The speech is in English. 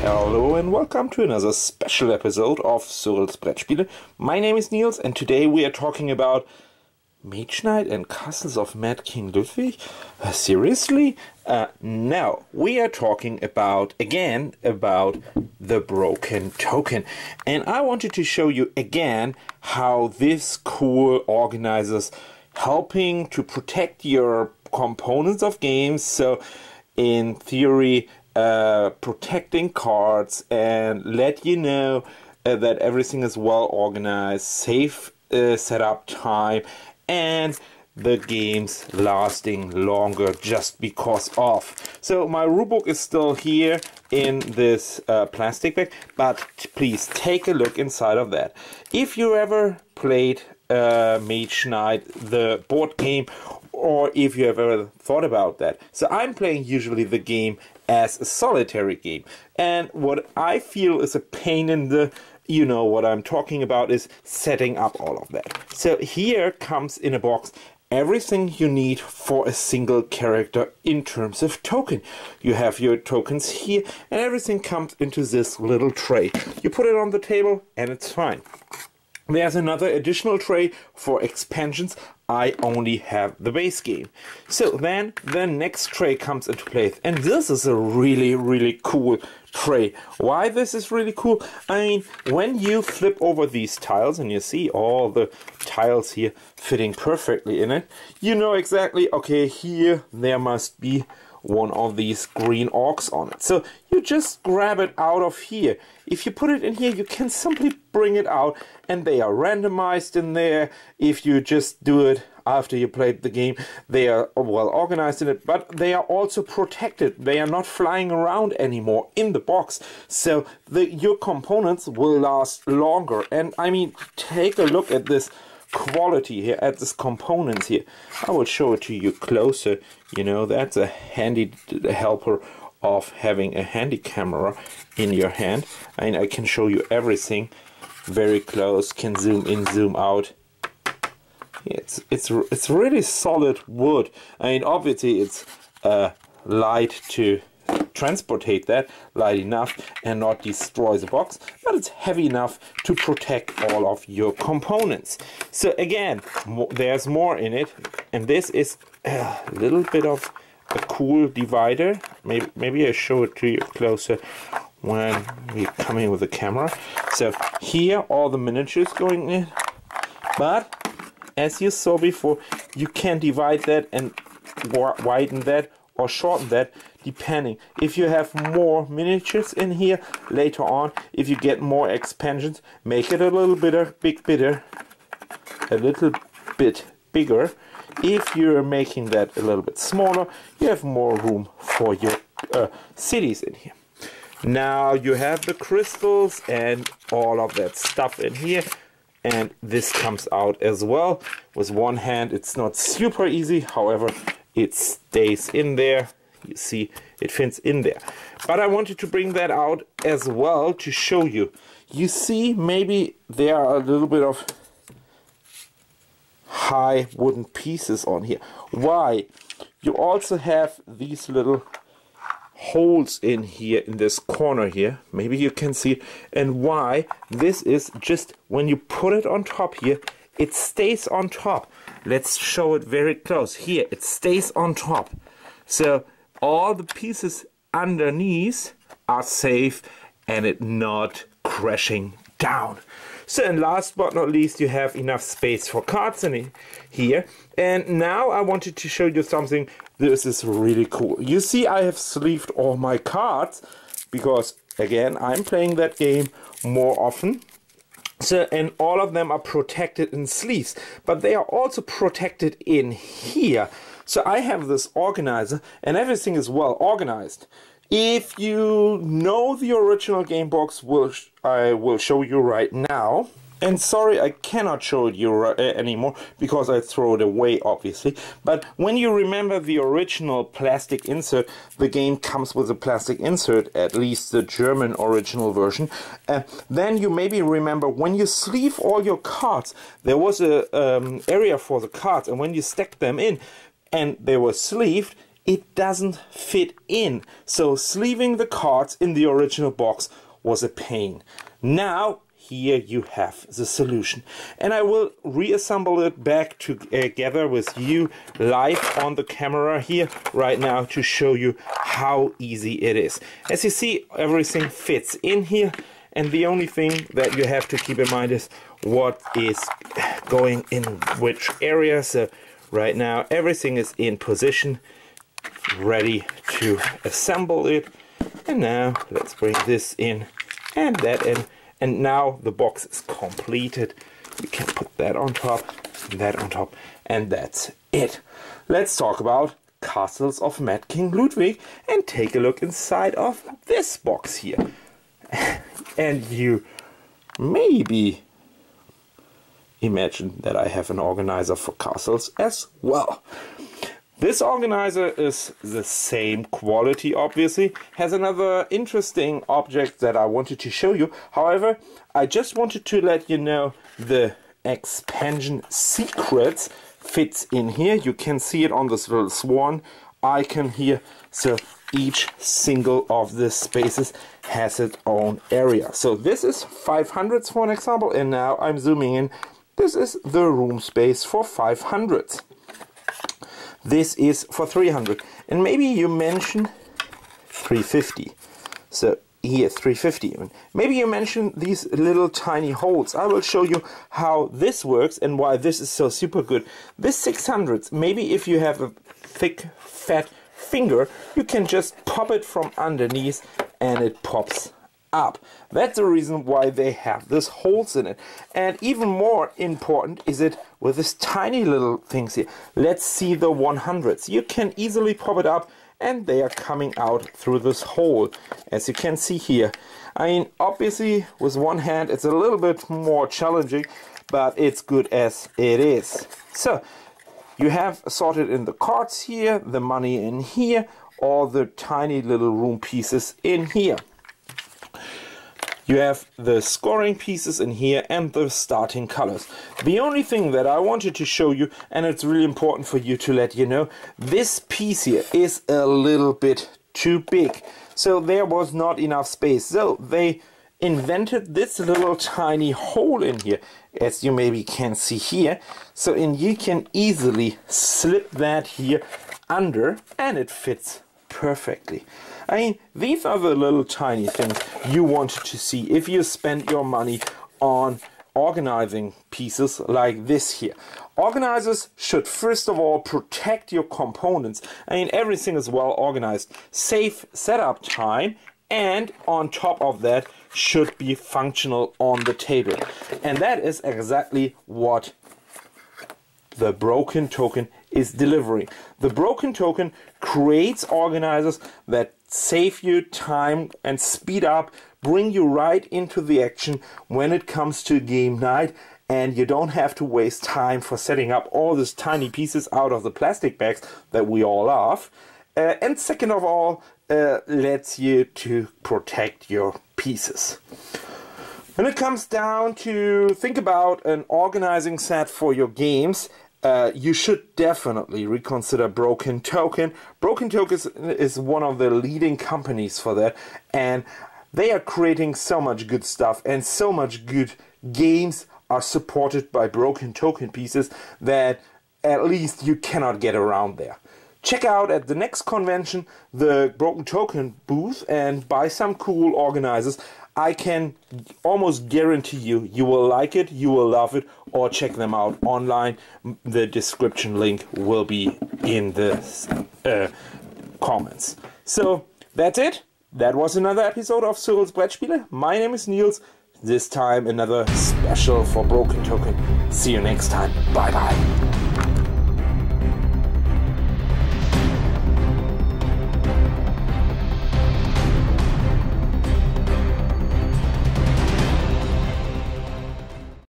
Hello and welcome to another special episode of Cyrils Brettspiele. My name is Nils and today we are talking about Mage Knight and Castles of Mad King Ludwig? Seriously? No, we are talking about the broken token. And I wanted to show you again how this cool organizers helping to protect your components of games. So in theory, protecting cards and let you know that everything is well organized, safe setup time, and the game's lasting longer just because of. So my rulebook is still here in this plastic bag, but please take a look inside of that. If you ever played Mage Knight, the board game, or if you ever thought about that. So I'm playing usually the game as a solitary game, and what I feel is a pain in the, you know what I'm talking about, is setting up all of that. So here comes in a box everything you need for a single character in terms of token. You have your tokens here and everything comes into this little tray. You put it on the table and it's fine. There's another additional tray for expansions. I only have the base game. So then the next tray comes into place, and this is a really cool tray. Why this is really cool? I mean, when you flip over these tiles and you see all the tiles here fitting perfectly in it, you know exactly, okay, here there must be one of these green orcs on it. So you just grab it out of here. If you put it in here, you can simply bring it out and they are randomized in there. If you just do it after you played the game, they are well organized in it, but they are also protected. They are not flying around anymore in the box. So your components will last longer. And I mean, take a look at this quality here, at this components here. I will show it to you closer. You know, that's a handy helper of having a handy camera in your hand. And I can show you everything very close, can zoom in, zoom out. It's really solid wood. I mean, obviously it's light to transportate that, light enough and not destroy the box, but it's heavy enough to protect all of your components. So again, there's more in it, and this is a little bit of a cool divider. Maybe I show it to you closer when we come in with the camera. So here all the miniatures going in, but as you saw before, you can divide that and widen that or shorten that depending. If you have more miniatures in here later on, if you get more expansions, make it a little bit bigger. If you're making that a little bit smaller, you have more room for your cities in here. Now you have the crystals and all of that stuff in here, and this comes out as well. With one hand it's not super easy, however it stays in there. You see, it fits in there. But I wanted to bring that out as well to show you. You see, maybe there are a little bit of high wooden pieces on here. Why? You also have these little holes in here, in this corner here. Maybe you can see it. And why? This is just when you put it on top here, it stays on top. Let's show it very close. Here, it stays on top. So all the pieces underneath are safe and it not crashing down. So, and last but not least, you have enough space for cards in here. And now I wanted to show you something. This is really cool. You see, I have sleeved all my cards because, again, I'm playing that game more often. So, and all of them are protected in sleeves, but they are also protected in here. So I have this organizer and everything is well organized. If you know the original game box, I will show you right now. And sorry, I cannot show it you anymore because I throw it away, obviously. But when you remember the original plastic insert, the game comes with a plastic insert, at least the German original version. Then you maybe remember when you sleeve all your cards, there was a area for the cards, and when you stack them in and they were sleeved, it doesn't fit in. So sleeving the cards in the original box was a pain. Now here you have the solution, and I will reassemble it back together with you live on the camera here right now to show you how easy it is. As you see, everything fits in here, and the only thing that you have to keep in mind is what is going in which area. So right now everything is in position, ready to assemble it. And now let's bring this in and that in. And now the box is completed. You can put that on top, and that's it. Let's talk about Castles of Mad King Ludwig and take a look inside of this box here. And you maybe imagine that I have an organizer for castles as well. This organizer is the same quality, obviously, has another interesting object that I wanted to show you. However, I just wanted to let you know the expansion secrets fits in here. You can see it on this little swan icon here. So each single of the spaces has its own area. So this is 500s for an example, and now I'm zooming in. This is the room space for 500s. This is for 300, and maybe you mention 350. So here 350. Maybe you mention these little tiny holes. I will show you how this works and why this is so super good. This 600s, maybe if you have a thick fat finger, you can just pop it from underneath and it pops up. That's the reason why they have these holes in it. And even more important is it with this tiny little things here. Let's see the 100s. You can easily pop it up and they are coming out through this hole, as you can see here. I mean, obviously with one hand it's a little bit more challenging, but it's good as it is. So you have sorted in the cards here, the money in here, all the tiny little room pieces in here. You have the scoring pieces in here and the starting colors. The only thing that I wanted to show you, and it's really important for you to let you know, this piece here is a little bit too big. So there was not enough space. So they invented this little tiny hole in here, as you maybe can see here. So you can easily slip that here under and it fits perfectly. I mean, these are the little tiny things you wanted to see if you spend your money on organizing pieces like this here. Organizers should first of all protect your components. I mean, everything is well organized. Save setup time, and on top of that should be functional on the table. And that is exactly what the broken token is delivering. The broken token creates organizers that save you time and speed up, bring you right into the action when it comes to game night, and you don't have to waste time for setting up all these tiny pieces out of the plastic bags that we all love. And second of all, lets you to protect your pieces. When it comes down to think about an organizing set for your games, you should definitely reconsider Broken Token. Broken Token is one of the leading companies for that, and they are creating so much good stuff, and so much good games are supported by Broken Token pieces that at least you cannot get around there. Check out at the next convention the Broken Token booth and buy some cool organizers. I can almost guarantee you, you will like it, you will love it, or check them out online. The description link will be in the comments. So that's it. That was another episode of Cyrils Brettspiele. My name is Nils. This time another special for Broken Token. See you next time. Bye bye.